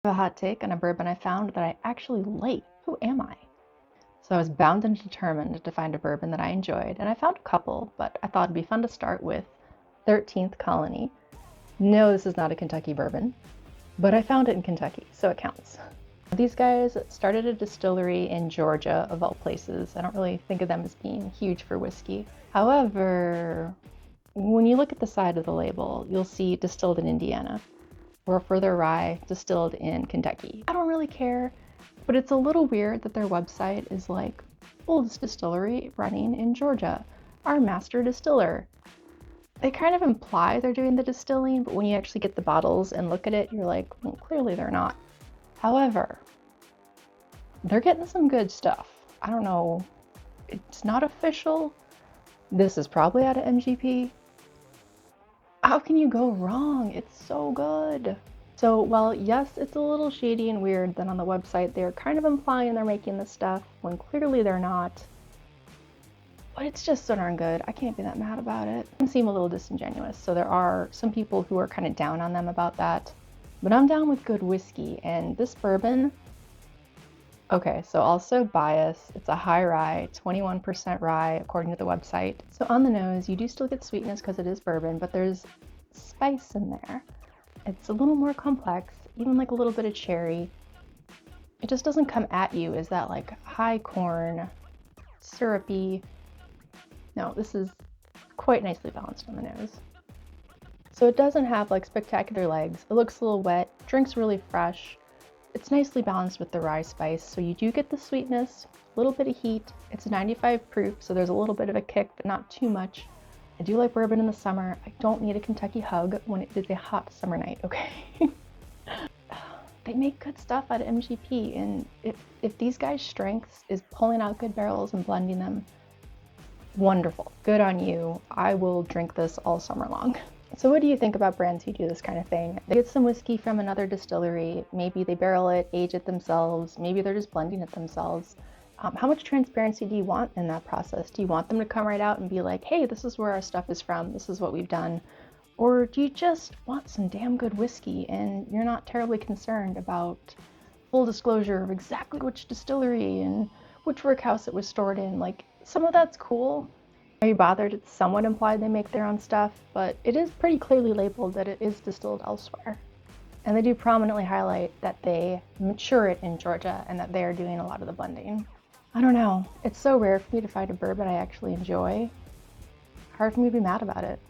A hot take on a bourbon I found that I actually like. Who am I? So I was bound and determined to find a bourbon that I enjoyed, and I found a couple, but I thought it'd be fun to start with 13th Colony. No, this is not a Kentucky bourbon, but I found it in Kentucky, so it counts. These guys started a distillery in Georgia, of all places. I don't really think of them as being huge for whiskey. However, when you look at the side of the label, you'll see distilled in Indiana, or further rye distilled in Kentucky. I don't really care, but it's a little weird that their website is like, oldest distillery running in Georgia, our master distiller. They kind of imply they're doing the distilling, but when you actually get the bottles and look at it, you're like, well, clearly they're not. However, they're getting some good stuff. I don't know, it's not official. This is probably out of MGP. How can you go wrong? It's so good. So while yes, it's a little shady and weird that on the website they're kind of implying they're making this stuff when clearly they're not, but it's just so darn good. I can't be that mad about it. It can seem a little disingenuous, so there are some people who are kind of down on them about that, but I'm down with good whiskey, and this bourbon, okay, so also bias, it's a high rye, 21% rye according to the website. So on the nose, you do still get sweetness because it is bourbon, but there's spice in there. It's a little more complex, even like a little bit of cherry. It just doesn't come at you as that like high corn, syrupy. No, this is quite nicely balanced on the nose. So it doesn't have like spectacular legs. It looks a little wet, drinks really fresh. It's nicely balanced with the rye spice, so you do get the sweetness, a little bit of heat. It's 95 proof, so there's a little bit of a kick, but not too much. I do like bourbon in the summer. I don't need a Kentucky hug when it is a hot summer night, okay? They make good stuff out of MGP, and if these guys' strengths is pulling out good barrels and blending them, wonderful. Good on you. I will drink this all summer long. So what do you think about brands who do this kind of thing? They get some whiskey from another distillery, maybe they barrel it, age it themselves, maybe they're just blending it themselves. How much transparency do you want in that process? Do you want them to come right out and be like, hey, this is where our stuff is from, this is what we've done? Or do you just want some damn good whiskey and you're not terribly concerned about full disclosure of exactly which distillery and which workhouse it was stored in? Like, some of that's cool. Are you bothered? It's somewhat implied they make their own stuff, but it is pretty clearly labeled that it is distilled elsewhere. And they do prominently highlight that they mature it in Georgia and that they are doing a lot of the blending. I don't know. It's so rare for me to find a bourbon I actually enjoy. Hard for me to be mad about it.